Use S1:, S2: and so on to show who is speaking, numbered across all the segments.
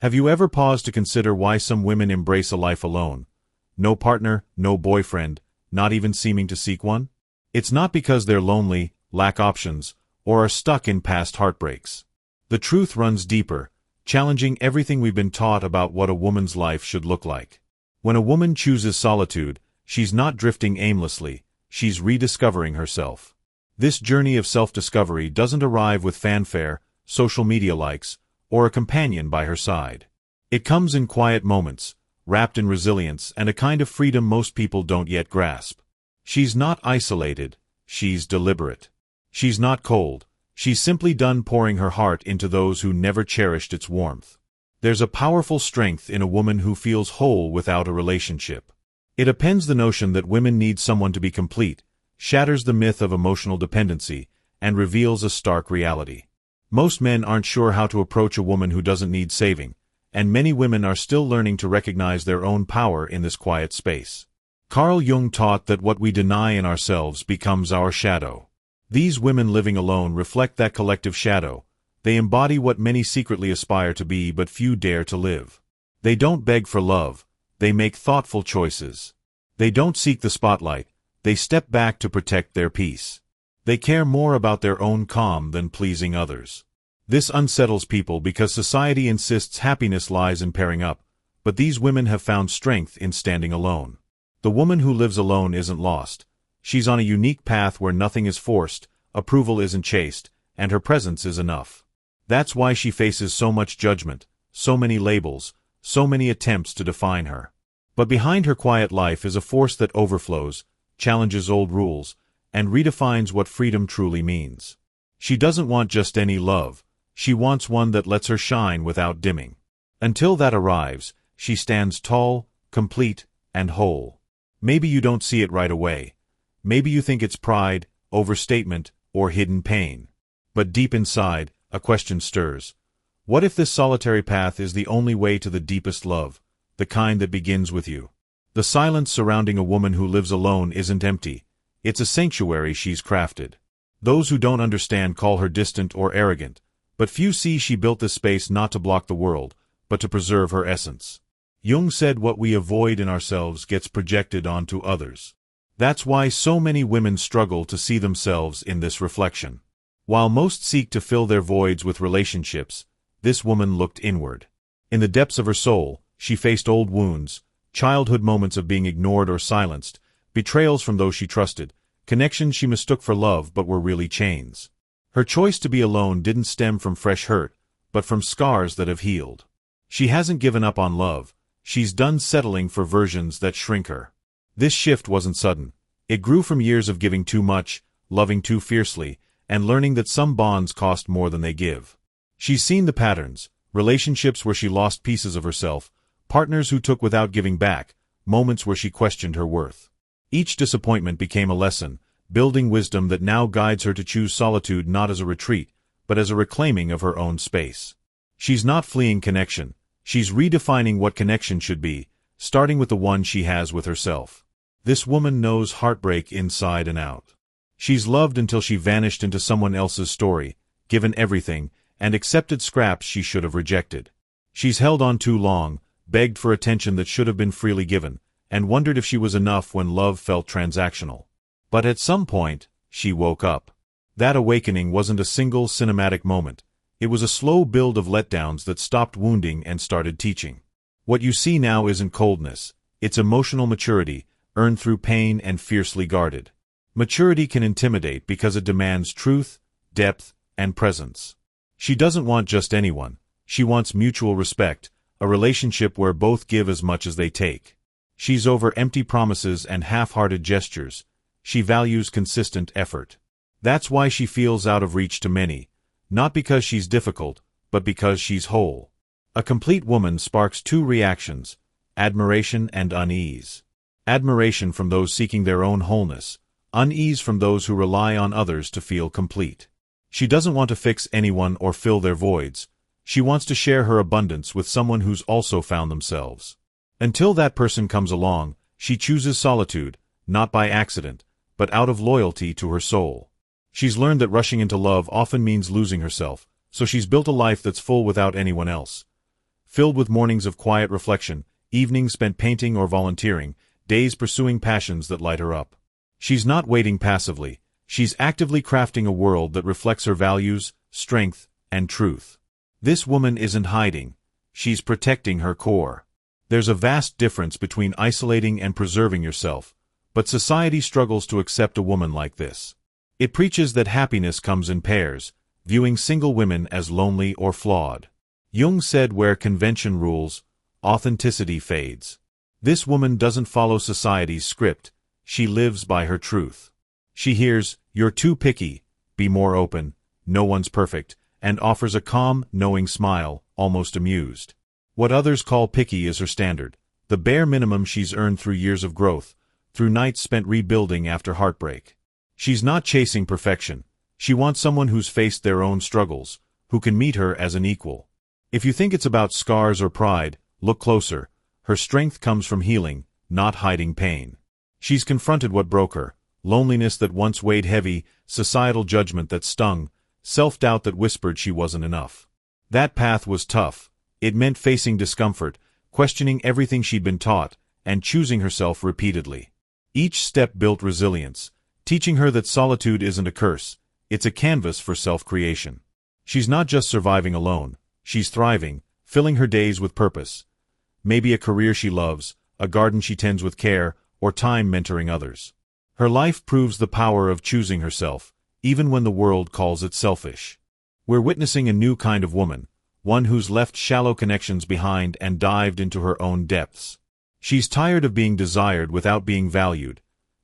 S1: Have you ever paused to consider why some women embrace a life alone? No partner, no boyfriend, not even seeming to seek one? It's not because they're lonely, lack options, or are stuck in past heartbreaks. The truth runs deeper, challenging everything we've been taught about what a woman's life should look like. When a woman chooses solitude, she's not drifting aimlessly, she's rediscovering herself. This journey of self-discovery doesn't arrive with fanfare, social media likes, or a companion by her side. It comes in quiet moments, wrapped in resilience and a kind of freedom most people don't yet grasp. She's not isolated, she's deliberate. She's not cold, she's simply done pouring her heart into those who never cherished its warmth. There's a powerful strength in a woman who feels whole without a relationship. It upends the notion that women need someone to be complete, shatters the myth of emotional dependency, and reveals a stark reality. Most men aren't sure how to approach a woman who doesn't need saving, and many women are still learning to recognize their own power in this quiet space. Carl Jung taught that what we deny in ourselves becomes our shadow. These women living alone reflect that collective shadow. They embody what many secretly aspire to be but few dare to live. They don't beg for love, they make thoughtful choices. They don't seek the spotlight, they step back to protect their peace. They care more about their own calm than pleasing others. This unsettles people because society insists happiness lies in pairing up, but these women have found strength in standing alone. The woman who lives alone isn't lost. She's on a unique path where nothing is forced, approval isn't chased, and her presence is enough. That's why she faces so much judgment, so many labels, so many attempts to define her. But behind her quiet life is a force that overflows, challenges old rules, and redefines what freedom truly means. She doesn't want just any love, she wants one that lets her shine without dimming. Until that arrives, she stands tall, complete, and whole. Maybe you don't see it right away. Maybe you think it's pride, overstatement, or hidden pain. But deep inside, a question stirs. What if this solitary path is the only way to the deepest love, the kind that begins with you? The silence surrounding a woman who lives alone isn't empty. It's a sanctuary she's crafted. Those who don't understand call her distant or arrogant, but few see she built this space not to block the world, but to preserve her essence. Jung said what we avoid in ourselves gets projected onto others. That's why so many women struggle to see themselves in this reflection. While most seek to fill their voids with relationships, this woman looked inward. In the depths of her soul, she faced old wounds, childhood moments of being ignored or silenced, betrayals from those she trusted, connections she mistook for love but were really chains. Her choice to be alone didn't stem from fresh hurt, but from scars that have healed. She hasn't given up on love, she's done settling for versions that shrink her. This shift wasn't sudden. It grew from years of giving too much, loving too fiercely, and learning that some bonds cost more than they give. She's seen the patterns, relationships where she lost pieces of herself, partners who took without giving back, moments where she questioned her worth. Each disappointment became a lesson, building wisdom that now guides her to choose solitude not as a retreat, but as a reclaiming of her own space. She's not fleeing connection, she's redefining what connection should be, starting with the one she has with herself. This woman knows heartbreak inside and out. She's loved until she vanished into someone else's story, given everything, and accepted scraps she should have rejected. She's held on too long, begged for attention that should have been freely given, and wondered if she was enough when love felt transactional. But at some point, she woke up. That awakening wasn't a single cinematic moment. It was a slow build of letdowns that stopped wounding and started teaching. What you see now isn't coldness, it's emotional maturity, earned through pain and fiercely guarded. Maturity can intimidate because it demands truth, depth, and presence. She doesn't want just anyone, she wants mutual respect, a relationship where both give as much as they take. She's over empty promises and half-hearted gestures. She values consistent effort. That's why she feels out of reach to many, not because she's difficult, but because she's whole. A complete woman sparks two reactions, admiration and unease. Admiration from those seeking their own wholeness, unease from those who rely on others to feel complete. She doesn't want to fix anyone or fill their voids. She wants to share her abundance with someone who's also found themselves. Until that person comes along, she chooses solitude, not by accident, but out of loyalty to her soul. She's learned that rushing into love often means losing herself, so she's built a life that's full without anyone else. filled with mornings of quiet reflection, evenings spent painting or volunteering, days pursuing passions that light her up. She's not waiting passively. She's actively crafting a world that reflects her values, strength, and truth. This woman isn't hiding. She's protecting her core. There's a vast difference between isolating and preserving yourself, but society struggles to accept a woman like this. It preaches that happiness comes in pairs, viewing single women as lonely or flawed. Jung said where convention rules, authenticity fades. This woman doesn't follow society's script. She lives by her truth. She hears, "You're too picky, be more open, no one's perfect," and offers a calm, knowing smile, almost amused. What others call picky is her standard, the bare minimum she's earned through years of growth, through nights spent rebuilding after heartbreak. She's not chasing perfection. She wants someone who's faced their own struggles, who can meet her as an equal. If you think it's about scars or pride, look closer. Her strength comes from healing, not hiding pain. She's confronted what broke her, loneliness that once weighed heavy, societal judgment that stung, self-doubt that whispered she wasn't enough. That path was tough. It meant facing discomfort, questioning everything she'd been taught, and choosing herself repeatedly. Each step built resilience, teaching her that solitude isn't a curse, it's a canvas for self-creation. She's not just surviving alone, she's thriving, filling her days with purpose. Maybe a career she loves, a garden she tends with care, or time mentoring others. Her life proves the power of choosing herself, even when the world calls it selfish. We're witnessing a new kind of woman, one who's left shallow connections behind and dived into her own depths. She's tired of being desired without being valued,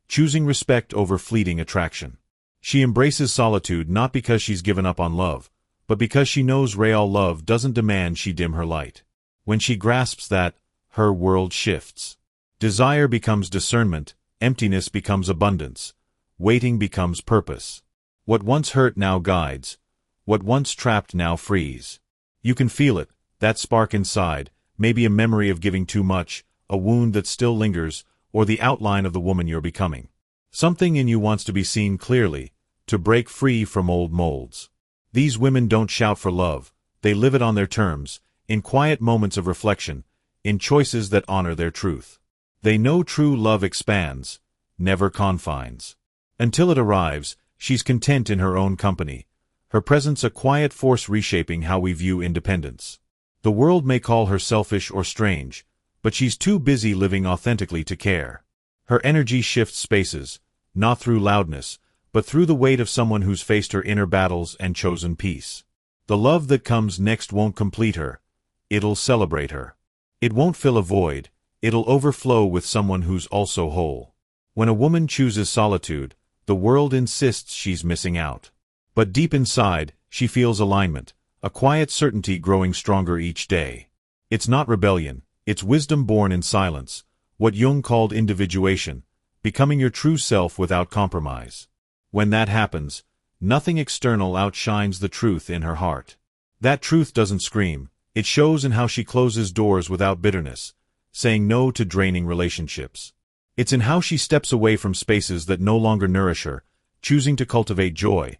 S1: choosing respect over fleeting attraction. She embraces solitude not because she's given up on love, but because she knows real love doesn't demand she dim her light. When she grasps that, her world shifts. Desire becomes discernment, emptiness becomes abundance, waiting becomes purpose. What once hurt now guides, what once trapped now frees. You can feel it, that spark inside, maybe a memory of giving too much, a wound that still lingers, or the outline of the woman you're becoming. Something in you wants to be seen clearly, to break free from old molds. These women don't shout for love, they live it on their terms, in quiet moments of reflection, in choices that honor their truth. They know true love expands, never confines. Until it arrives, she's content in her own company, her presence a quiet force reshaping how we view independence. The world may call her selfish or strange, but she's too busy living authentically to care. Her energy shifts spaces, not through loudness, but through the weight of someone who's faced her inner battles and chosen peace. The love that comes next won't complete her, it'll celebrate her. It won't fill a void, it'll overflow with someone who's also whole. When a woman chooses solitude, the world insists she's missing out. But deep inside, she feels alignment, a quiet certainty growing stronger each day. It's not rebellion, it's wisdom born in silence, what Jung called individuation, becoming your true self without compromise. When that happens, nothing external outshines the truth in her heart. That truth doesn't scream, it shows in how she closes doors without bitterness, saying no to draining relationships. It's in how she steps away from spaces that no longer nourish her, choosing to cultivate joy,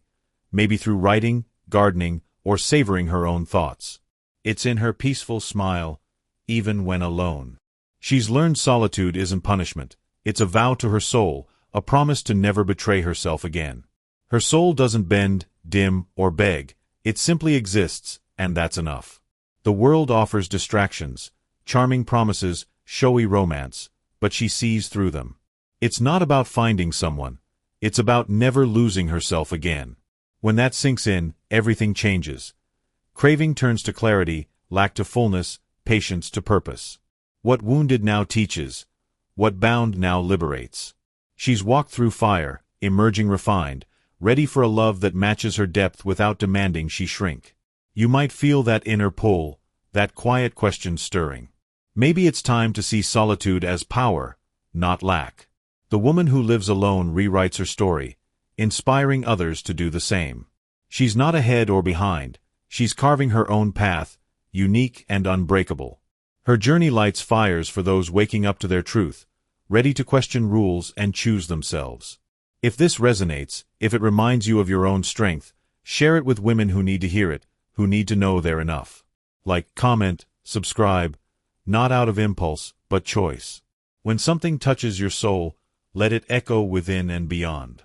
S1: maybe through writing, gardening, or savoring her own thoughts. It's in her peaceful smile, even when alone. She's learned solitude isn't punishment, it's a vow to her soul, a promise to never betray herself again. Her soul doesn't bend, dim, or beg, it simply exists, and that's enough. The world offers distractions, charming promises, showy romance, but she sees through them. It's not about finding someone, it's about never losing herself again. When that sinks in, everything changes. Craving turns to clarity, lack to fullness, patience to purpose. What wounded now teaches, what bound now liberates. She's walked through fire, emerging refined, ready for a love that matches her depth without demanding she shrink. You might feel that inner pull, that quiet question stirring. Maybe it's time to see solitude as power, not lack. The woman who lives alone rewrites her story, inspiring others to do the same. She's not ahead or behind, she's carving her own path, unique and unbreakable. Her journey lights fires for those waking up to their truth, ready to question rules and choose themselves. If this resonates, if it reminds you of your own strength, share it with women who need to hear it, who need to know they're enough. Like, comment, subscribe, not out of impulse, but choice. When something touches your soul, let it echo within and beyond.